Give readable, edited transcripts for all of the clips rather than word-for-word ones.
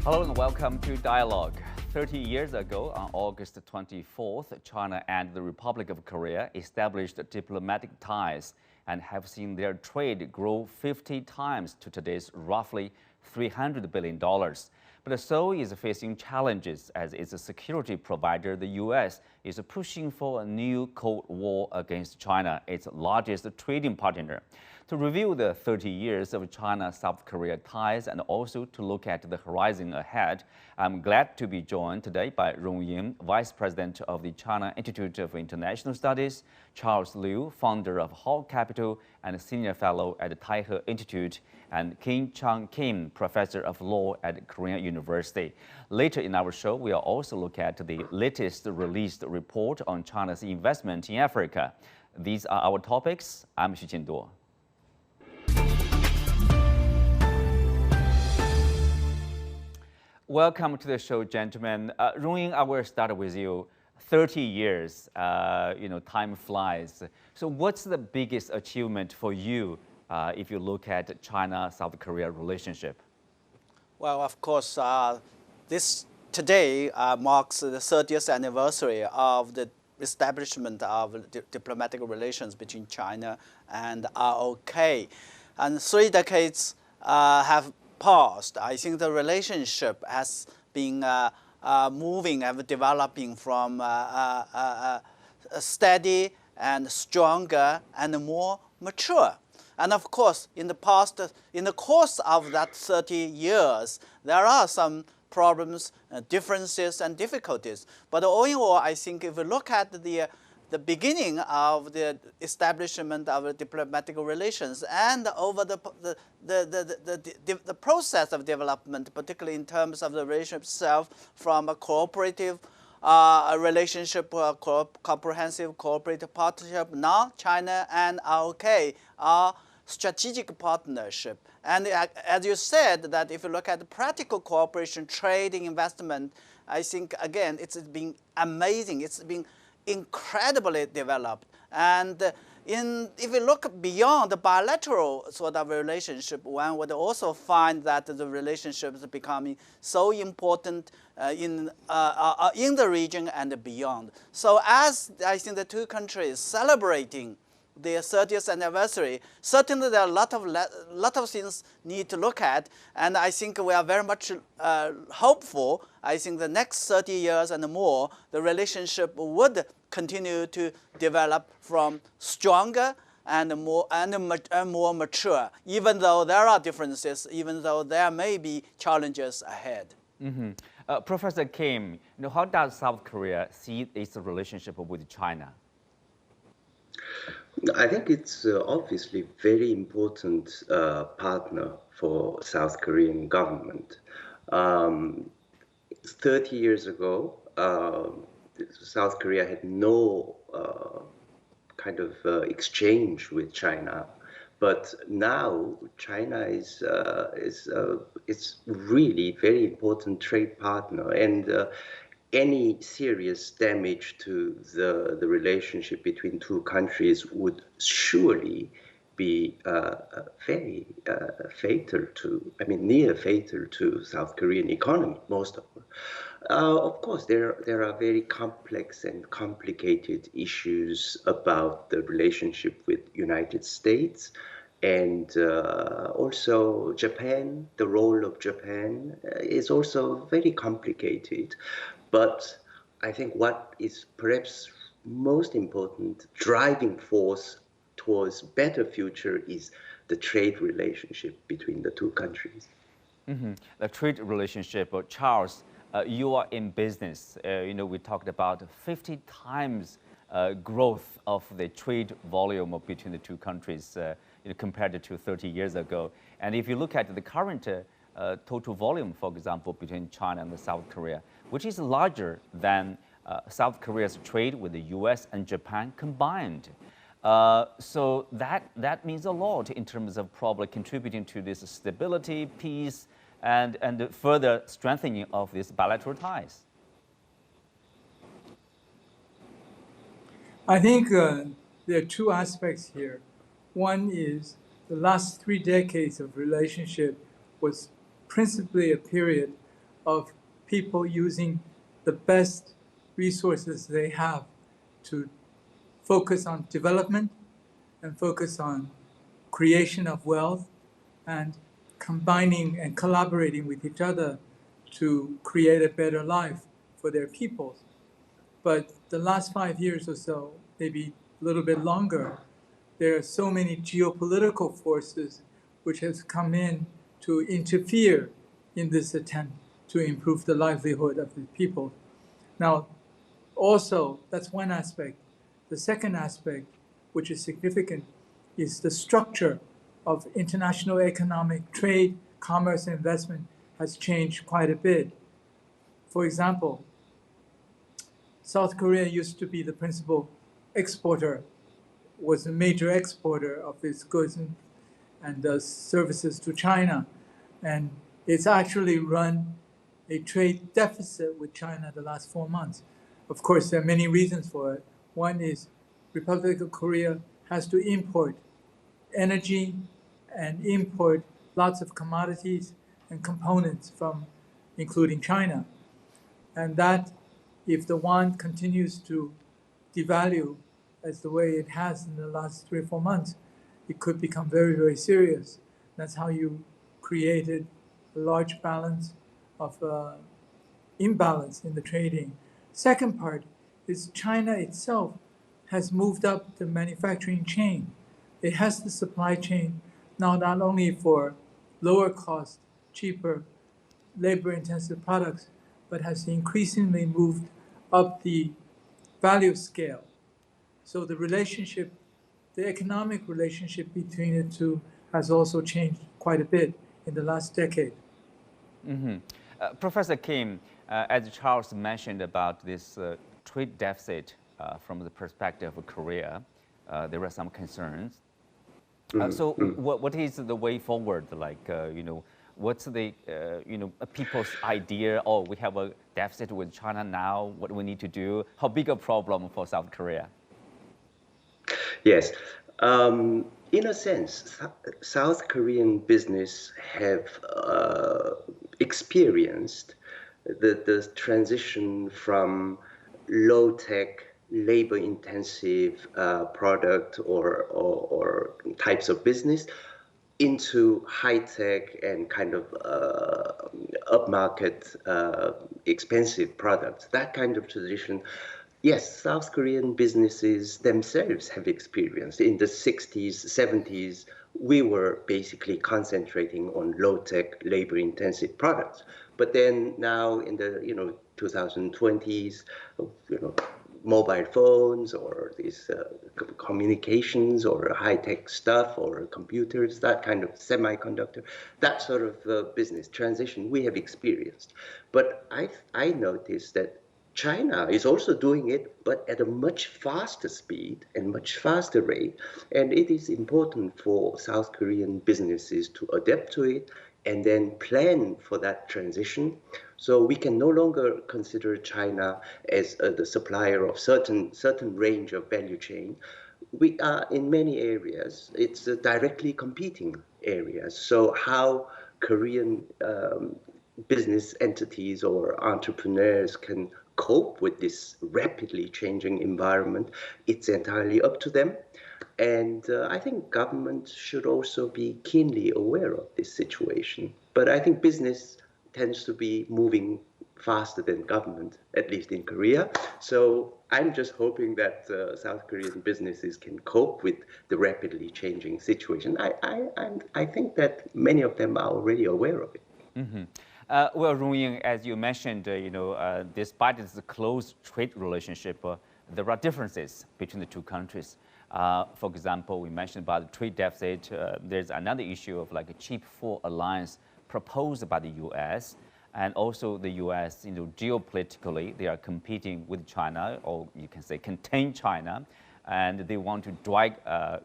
Hello and welcome to Dialogue. 30 years ago, on August 24th, China and the Republic of Korea established diplomatic ties and have seen their trade grow 50 times to today's roughly $300 billion. But Seoul is facing challenges as its security provider, the U.S., is pushing for a new Cold War against China, its largest trading partner. To review the 30 years of China-South Korea ties and also to look at the horizon ahead, I'm glad to be joined today by Rong Ying, Vice President of the China Institute of International Studies, Charles Liu, founder of Hao Capital and Senior Fellow at the Taihe Institute, and Keechang Kim, Professor of Law at Korean University. Later in our show, we'll also look at the latest released report on China's investment in Africa. These are our topics. I'm Xu Qinduo. Welcome to the show, gentlemen. Rong Ying, I will start with you. 30 years, time flies. So what's the biggest achievement for you if you look at China-South Korea relationship? Well, of course, this today marks the 30th anniversary of the establishment of diplomatic relations between China and ROK. And 3 decades have passed. I think the relationship has been moving and developing from steady and stronger and more mature. And of course, in the course of that 30 years, there are some problems, differences, and difficulties. But all in all, I think if we look at the beginning of the establishment of diplomatic relations and over the process of development, particularly in terms of the relationship itself, from a cooperative relationship, comprehensive cooperative partnership, now China and ROK are strategic partnership. And as you said, that if you look at the practical cooperation, trade, investment, I think, again, it's been amazing. It's been incredibly developed. And if we look beyond the bilateral sort of relationship, one would also find that the relationship is becoming so important in the region and beyond. So as I think the two countries celebrating their 30th anniversary, certainly there are a lot of things need to look at, and I think we are very much hopeful. I think the next 30 years and more, the relationship would continue to develop from stronger and more mature, even though there are differences, even though there may be challenges ahead. Mm-hmm. Professor Kim, how does South Korea see its relationship with China? I think it's obviously very important partner for South Korean government. 30 years ago, South Korea had no kind of exchange with China, but now China is really very important trade partner, and any serious damage to the relationship between two countries would surely be very fatal to, near fatal to South Korean economy, most of them. Of course, there are very complex and complicated issues about the relationship with United States, and also Japan. The role of Japan is also very complicated. But I think what is perhaps most important driving force towards better future is the trade relationship between the two countries. Mm-hmm. The trade relationship, Charles, you are in business. We talked about 50 times growth of the trade volume between the two countries compared to 30 years ago. And if you look at the current total volume, for example, between China and South Korea, which is larger than South Korea's trade with the US and Japan combined. So that means a lot in terms of probably contributing to this stability, peace, and the further strengthening of these bilateral ties. I think there are two aspects here. One is the last 3 decades of relationship was principally a period of people using the best resources they have to focus on development and focus on creation of wealth and combining and collaborating with each other to create a better life for their peoples. But the last 5 years or so, maybe a little bit longer, there are so many geopolitical forces which has come in to interfere in this attempt to improve the livelihood of the people. Now, also, that's one aspect. The second aspect, which is significant, is the structure of international economic trade, commerce, and investment has changed quite a bit. For example, South Korea used to be the principal exporter, was a major exporter of its goods and services to China. And it's actually run a trade deficit with China the last 4 months. Of course, there are many reasons for it. One is Republic of Korea has to import energy and import lots of commodities and components from, including China. And that, if the won continues to devalue as the way it has in the last 3 or 4 months, it could become very, very serious. That's how you created a large balance of imbalance in the trading. Second part is China itself has moved up the manufacturing chain. It has the supply chain now not only for lower cost, cheaper, labor-intensive products, but has increasingly moved up the value scale. So the relationship, the economic relationship between the two has also changed quite a bit in the last decade. Professor Kim, as Charles mentioned about this trade deficit from the perspective of Korea, there are some concerns. So what is the way forward? Like, what's the, people's idea? Oh, we have a deficit with China now. What do we need to do? How big a problem for South Korea? Yes. In a sense, South Korean business have experienced the transition from low-tech, labor-intensive product or types of business into high-tech and kind of upmarket, expensive products. That kind of transition, yes, South Korean businesses themselves have experienced. In the 60s, 70s, we were basically concentrating on low-tech, labor-intensive products. But then now in the 2020s, mobile phones or these communications or high-tech stuff or computers, that kind of semiconductor, that sort of business transition we have experienced. But I noticed that China is also doing it, but at a much faster speed and much faster rate. And it is important for South Korean businesses to adapt to it and then plan for that transition. So we can no longer consider China as the supplier of certain range of value chain. We are in many areas, it's directly competing areas. So how Korean business entities or entrepreneurs can cope with this rapidly changing environment, it's entirely up to them. And I think government should also be keenly aware of this situation. But I think business tends to be moving faster than government, at least in Korea. So I'm just hoping that South Korean businesses can cope with the rapidly changing situation. I think that many of them are already aware of it. Well, Rong Ying, as you mentioned, despite this close trade relationship, there are differences between the two countries. For example, we mentioned about the trade deficit. There's another issue of like a cheap four alliance proposed by the U.S. And also the U.S., geopolitically, they are competing with China, or you can say contain China, and they want to drag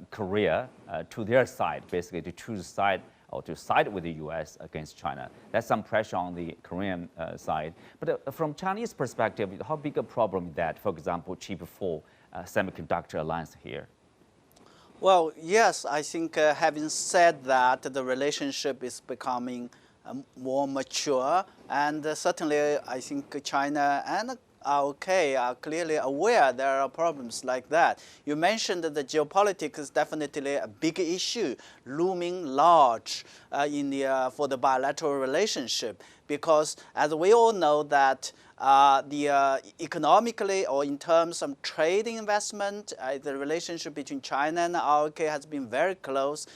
Korea to their side, basically to choose side or to side with the U.S. against China. That's some pressure on the Korean side. But from Chinese perspective, how big a problem is that, for example, cheap four semiconductor alliance here? Well, yes, I think having said that, the relationship is becoming more mature, and certainly I think China and ROK are clearly aware there are problems like that. You mentioned that the geopolitics is definitely a big issue, looming large for the bilateral relationship, because as we all know that economically or in terms of trade investment, the relationship between China and ROK has been very close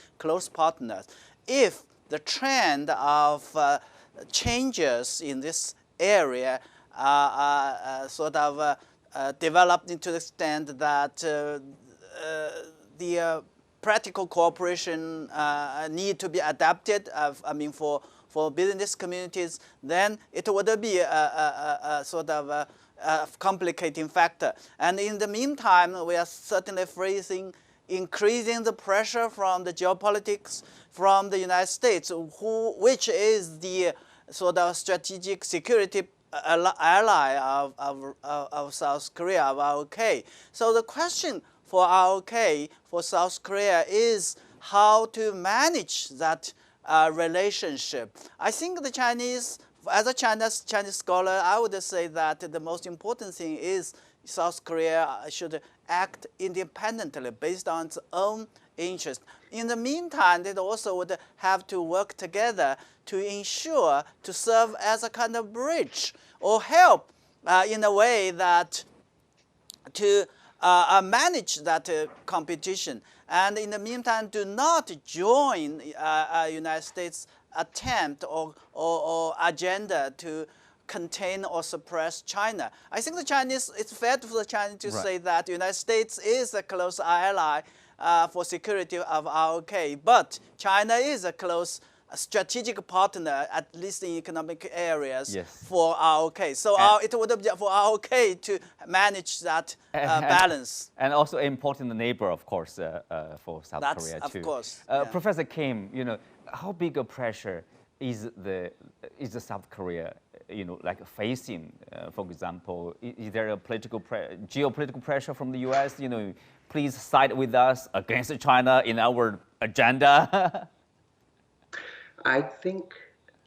partners. If the trend of changes in this area developed into the extent that the practical cooperation need to be adapted, for business communities, then it would be a complicating factor. And in the meantime, we are certainly facing increasing the pressure from the geopolitics from the United States, which is the strategic security ally of South Korea, of ROK. So the question for ROK, for South Korea, is how to manage that relationship. I think the Chinese, as a Chinese scholar, I would say that the most important thing is South Korea should act independently based on its own interest. In the meantime, they also would have to work together to ensure, to serve as a kind of bridge or help in a way that to manage that competition. And in the meantime, do not join United States attempt or agenda to contain or suppress China. I think the Chinese, it's fair for the Chinese to say that the United States is a close ally for security of ROK, but China is a close strategic partner, at least in economic areas, for ROK. So it would be for ROK to manage that balance. And also an important neighbor, of course, for South Korea too. Of course. Professor Kim, how big a pressure is the South Korea, facing? For example, is there a geopolitical pressure from the U.S.? Please side with us against China in our agenda. I think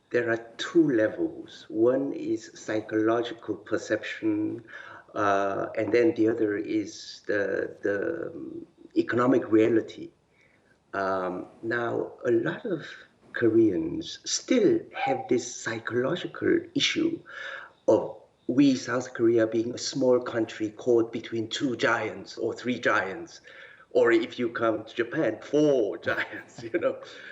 there are two levels. One is psychological perception, and then the other is the economic reality. Now, a lot of Koreans still have this psychological issue of we, South Korea, being a small country caught between two giants or three giants, or if you come to Japan, four giants,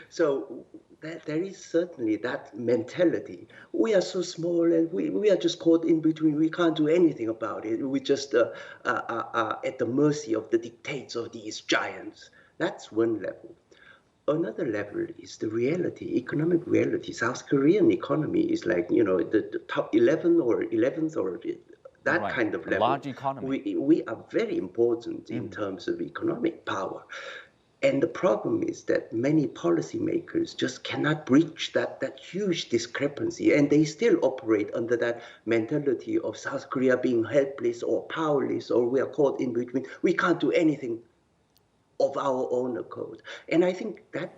So there is certainly that mentality. We are so small and we are just caught in between. We can't do anything about it. We just are at the mercy of the dictates of these giants. That's one level. Another level is the reality, economic reality. South Korean economy is like, the top 11 or 11th or that kind of level. Large economy. We are very important in terms of economic power. And the problem is that many policymakers just cannot bridge that huge discrepancy, and they still operate under that mentality of South Korea being helpless or powerless, or we are caught in between. We can't do anything of our own accord. And I think that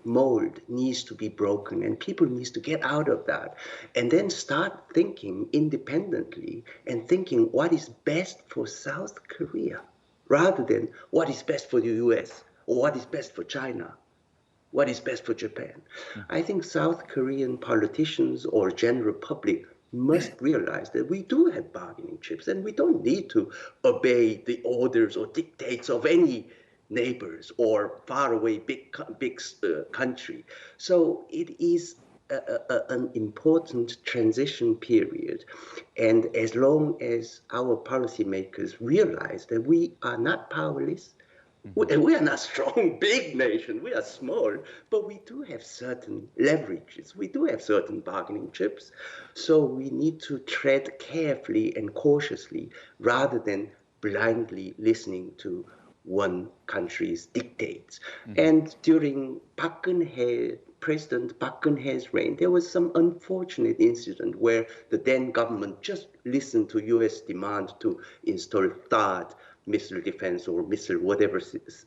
mold needs to be broken, and people need to get out of that and then start thinking independently and thinking what is best for South Korea rather than what is best for the US or what is best for China, what is best for Japan. I think South Korean politicians or general public must realize that we do have bargaining chips and we don't need to obey the orders or dictates of any neighbors or faraway big country. So it is an important transition period. And as long as our policymakers realize that we are not powerless, we are not strong, big nation. We are small, but we do have certain leverages. We do have certain bargaining chips. So we need to tread carefully and cautiously rather than blindly listening to one country's dictates. And during President Park Geun-hye's reign, there was some unfortunate incident where the then government just listened to U.S. demand to install THAAD missile defense or missile whatever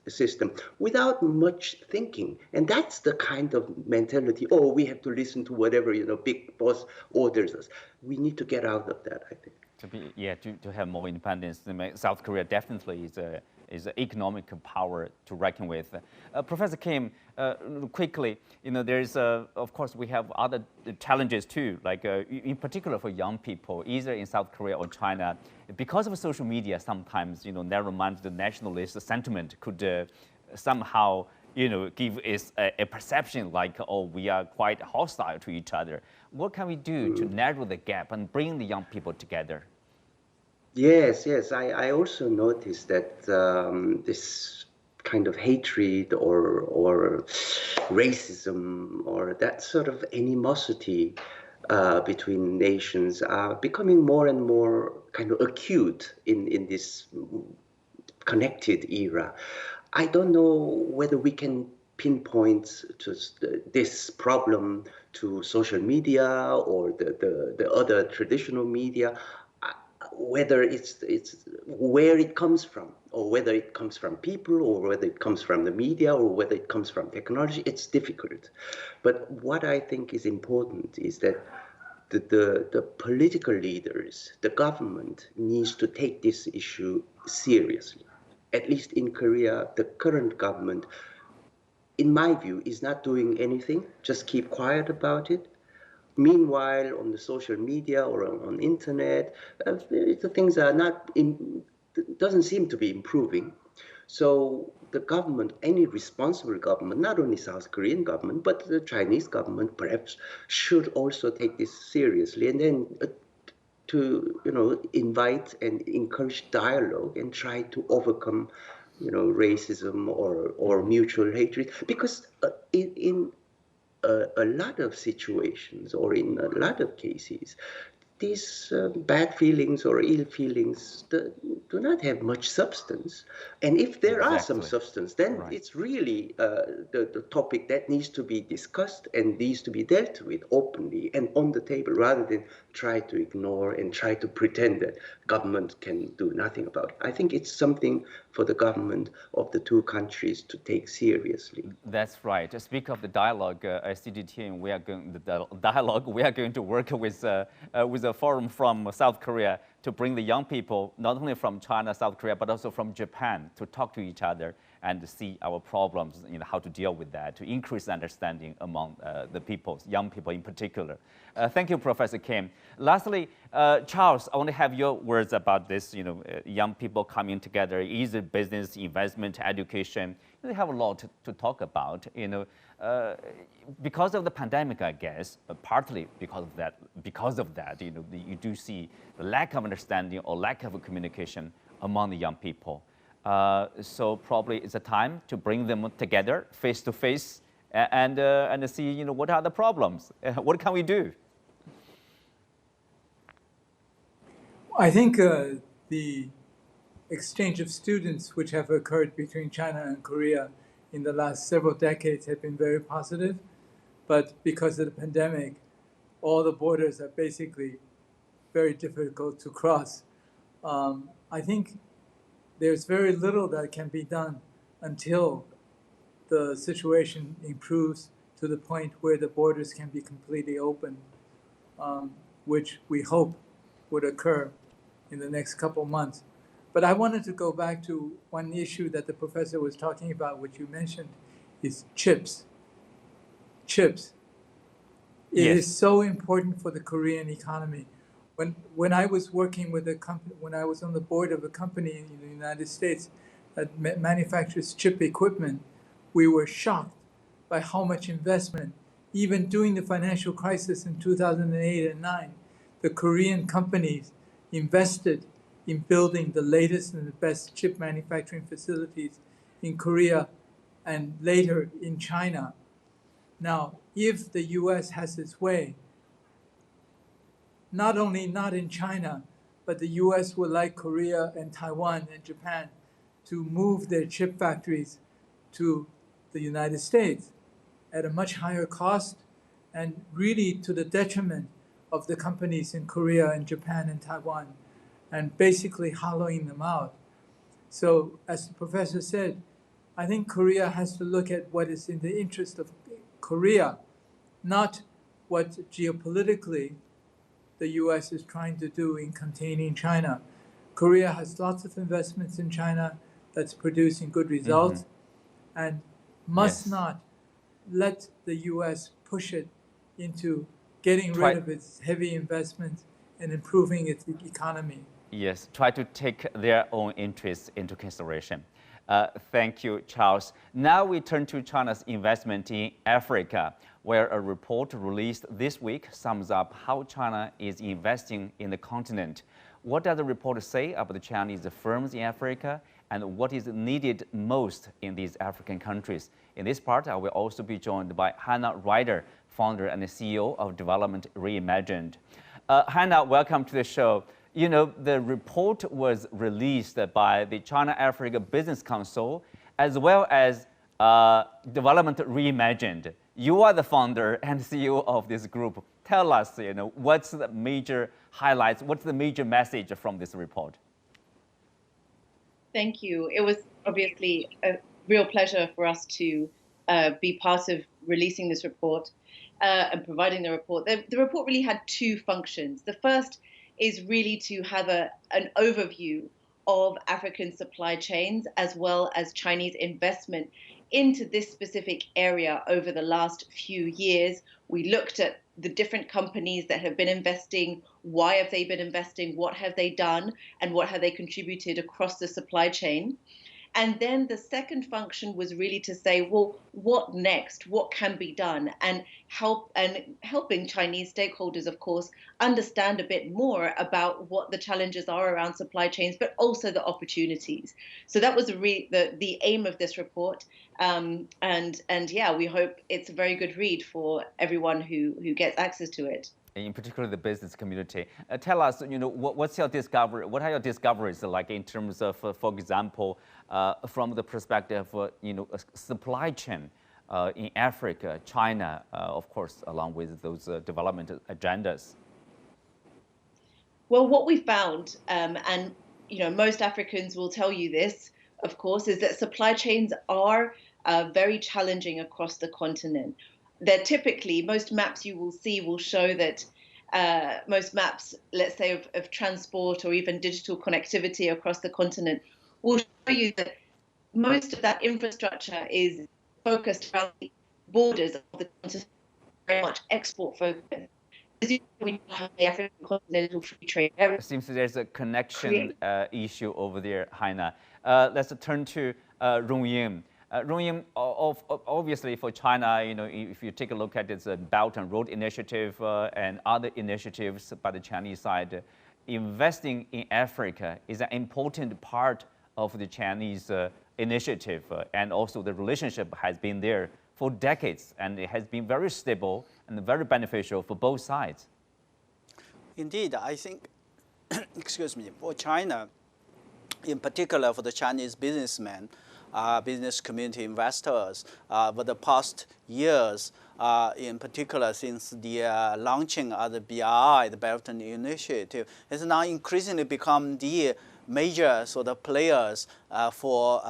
system without much thinking. And that's the kind of mentality, oh, we have to listen to whatever, big boss orders us. We need to get out of that, I think. To have more independence. South Korea definitely is an economic power to reckon with. Professor Kim, quickly, there's of course we have other challenges too, like in particular for young people, either in South Korea or China, because of social media. Sometimes narrow-minded nationalist sentiment could somehow give us a perception like, oh, we are quite hostile to each other. What can we do to narrow the gap and bring the young people together? Yes. I also noticed that this kind of hatred or racism or that sort of animosity between nations are becoming more and more kind of acute in this connected era. I don't know whether we can pinpoint this problem to social media or the other traditional media, whether it's where it comes from, or whether it comes from people, or whether it comes from the media, or whether it comes from technology. It's difficult. But what I think is important is that the political leaders, the government, needs to take this issue seriously. At least in Korea, the current government, in my view, is not doing anything, just keep quiet about it. Meanwhile, on the social media or on internet, the things are doesn't seem to be improving. So the government, any responsible government, not only South Korean government, but the Chinese government perhaps should also take this seriously, and then to invite and encourage dialogue and try to overcome racism or mutual hatred, because in a lot of situations or in a lot of cases, these bad feelings or ill feelings do not have much substance. And if there are some substance, then it's really the topic that needs to be discussed and needs to be dealt with openly and on the table, rather than try to ignore and try to pretend that government can do nothing about it. I think it's something for the government of the two countries to take seriously. That's right. To speak of the dialogue, CGTN, we are going to work with a forum from South Korea to bring the young people, not only from China, South Korea, but also from Japan, to talk to each other and see our problems, how to deal with that, to increase understanding among the people, young people in particular. Thank you, Professor Kim. Lastly, Charles, I want to have your words about this, young people coming together, either business, investment, education. They have a lot to talk about, because of the pandemic, I guess, partly because of that, you do see the lack of understanding or lack of communication among the young people. So probably it's a time to bring them together face to face and see, what are the problems? What can we do? I think the exchange of students which have occurred between China and Korea in the last several decades have been very positive, but because of the pandemic, all the borders are basically very difficult to cross. I think there's very little that can be done until the situation improves to the point where the borders can be completely open, which we hope would occur in the next couple months. But I wanted to go back to one issue that the professor was talking about, which you mentioned, is chips. Chips. It is so important for the Korean economy. When I was working with a company, when I was on the board of a company in the United States that manufactures chip equipment, we were shocked by how much investment, even during the financial crisis in 2008 and 9, the Korean companies invested in building the latest and the best chip manufacturing facilities in Korea and later in China. Now, if the US has its way, not only not in China, but the US would like Korea and Taiwan and Japan to move their chip factories to the United States at a much higher cost and really to the detriment of the companies in Korea and Japan and Taiwan, and basically hollowing them out. So, as the professor said, I think Korea has to look at what is in the interest of Korea, not what geopolitically the US is trying to do in containing China. Korea has lots of investments in China that's producing good results and must not let the US push it into getting rid of its heavy investments and improving its economy. Yes, try to take their own interests into consideration. Thank you, Charles. Now we turn to China's investment in Africa, where a report released this week sums up how China is investing in the continent. What does the report say about the Chinese firms in Africa, and what is needed most in these African countries? In this part, I will also be joined by Hannah Ryder, founder and CEO of Development Reimagined. Hannah, welcome to the show. You know, the report was released by the China-Africa Business Council as well as Development Reimagined. You are the founder and CEO of this group. Tell us, you know, what's the major highlights, what's the major message from this report? Thank you. It was obviously a real pleasure for us to be part of releasing this report and providing the report. The report really had two functions. The first is really to have an overview of African supply chains as well as Chinese investment into this specific area over the last few years. We looked at the different companies that have been investing, why have they been investing, what have they done, and what have they contributed across the supply chain. And then the second function was really to say, well, what next? What can be done? And helping Chinese stakeholders, of course, understand a bit more about what the challenges are around supply chains, but also the opportunities. So that was the aim of this report. And yeah, we hope it's a very good read for everyone who gets access to it. In particular, the business community. Tell us, you know, what's your discovery? What are your discoveries like in terms of, for example, from the perspective of, you know, supply chain in Africa, China, of course, along with those development agendas? Well, what we found, and you know, most Africans will tell you this, of course, is that supply chains are very challenging across the continent. They're typically, most maps you will see will show that most maps, let's say, of transport or even digital connectivity across the continent will show you that most of that infrastructure is focused around the borders of the continent, very much export focused. We have the African continental free trade area. It seems there's a connection issue over there, Hannah. Let's turn to Rong Ying. Rong Ying, obviously for China, you know, if you take a look at its Belt and Road Initiative and other initiatives by the Chinese side, investing in Africa is an important part of the Chinese initiative, and also the relationship has been there for decades, and it has been very stable and very beneficial for both sides. Indeed, I think, excuse me, for China, in particular for the Chinese businessmen, business community investors, for the past years, in particular since the launching of the BRI, the Belt and Initiative, has now increasingly become the major sort of players for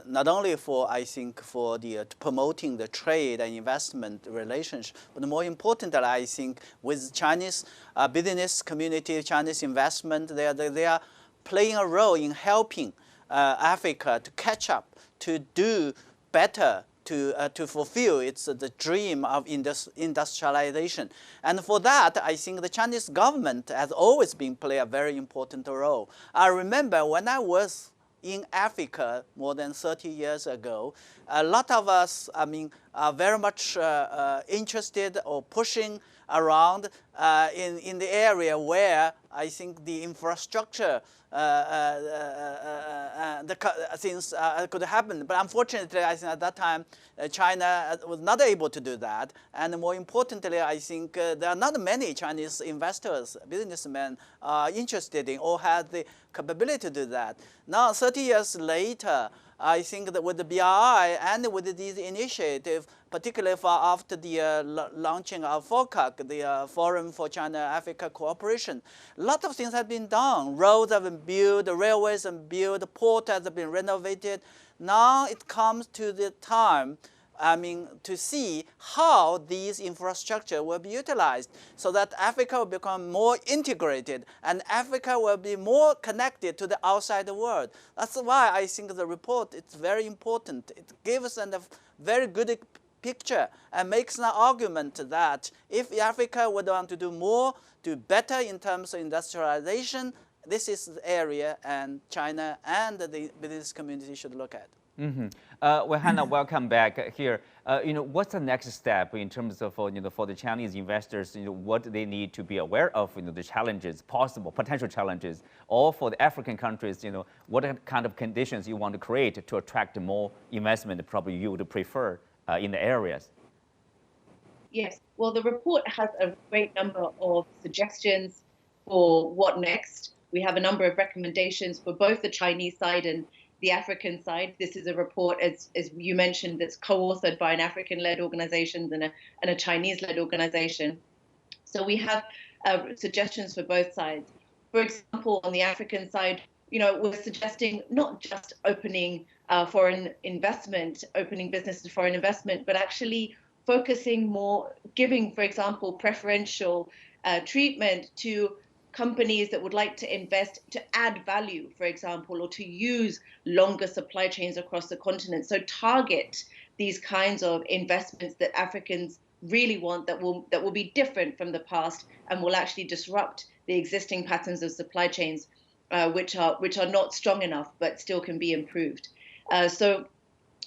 not only for, I think, for the promoting the trade and investment relationship, but more importantly, I think with Chinese business community, Chinese investment, they are playing a role in helping Africa to catch up, to do better, to fulfill the dream of industrialization. And for that, I think the Chinese government has always been playing a very important role. I remember when I was in Africa more than 30 years ago, a lot of us, I mean, are very much interested or pushing around in the area where I think the infrastructure things could happen. But unfortunately, I think at that time, China was not able to do that. And more importantly, I think there are not many Chinese investors, businessmen interested in or have the capability to do that. Now, 30 years later, I think that with the BRI and with these initiatives, particularly for after the launching of FOCAC, the Forum for China-Africa Cooperation, a lot of things have been done. Roads have been built, railways have been built, port has been renovated. Now it comes to the time to see how these infrastructure will be utilized so that Africa will become more integrated and Africa will be more connected to the outside world. That's why I think the report is very important. It gives a very good picture and makes an argument that if Africa would want to do more, do better in terms of industrialization, this is the area and China and the business community should look at. Well, Hannah, welcome back here. What's the next step in terms of, for the Chinese investors, what they need to be aware of, the challenges, potential challenges, or for the African countries, what kind of conditions you want to create to attract more investment, probably you would prefer in the areas? Yes, well, the report has a great number of suggestions for what next. We have a number of recommendations for both the Chinese side and the African side. This is a report, as you mentioned, that's co-authored by an African-led organization and a Chinese-led organization. So we have suggestions for both sides. For example, on the African side, we're suggesting not just opening foreign investment, opening business to foreign investment, but actually focusing more, giving, for example, preferential treatment to companies that would like to invest to add value, for example, or to use longer supply chains across the continent. So target these kinds of investments that Africans really want, that will be different from the past and will actually disrupt the existing patterns of supply chains, which are not strong enough but still can be improved. So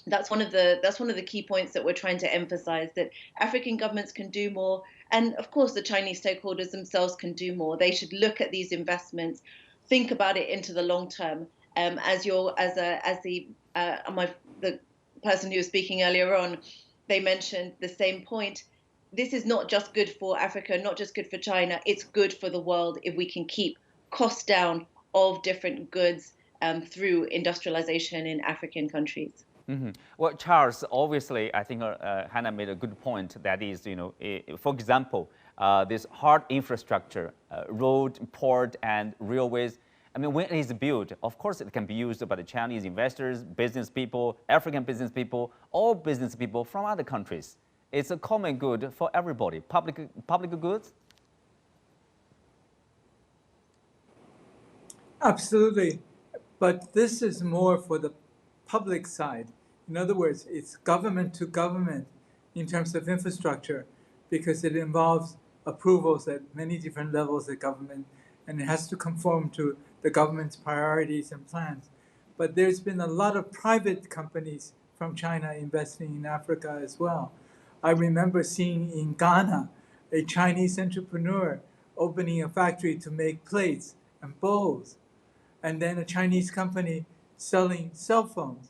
that's one of the key points that we're trying to emphasize, that African governments can do more, and of course the Chinese stakeholders themselves can do more. They should look at these investments, think about it into the long term. The person who was speaking earlier on, they mentioned the same point. This is not just good for Africa, not just good for China. It's good for the world if we can keep costs down of different goods through industrialization in African countries. Well, Charles, obviously, I think Hannah made a good point. That is, for example, this hard infrastructure, road, port, and railways. I mean, when it is built, of course, it can be used by the Chinese investors, business people, African business people, all business people from other countries. It's a common good for everybody. Public goods. Absolutely, but this is more for the public side. In other words, it's government to government in terms of infrastructure, because it involves approvals at many different levels of government, and it has to conform to the government's priorities and plans. But there's been a lot of private companies from China investing in Africa as well. I remember seeing in Ghana a Chinese entrepreneur opening a factory to make plates and bowls, and then a Chinese company selling cell phones.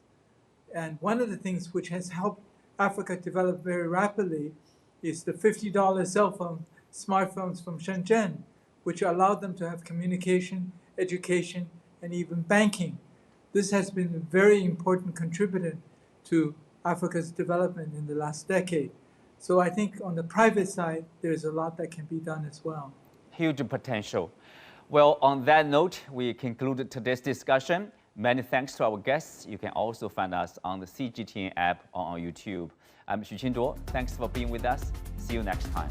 And one of the things which has helped Africa develop very rapidly is the $50 cell phone smartphones from Shenzhen, which allowed them to have communication, education, and even banking. This has been a very important contributor to Africa's development in the last decade. So I think on the private side, there's a lot that can be done as well. Huge potential. Well, on that note, we concluded today's discussion. Many thanks to our guests. You can also find us on the CGTN app or on YouTube. I'm Xu Qinduo. Thanks for being with us. See you next time.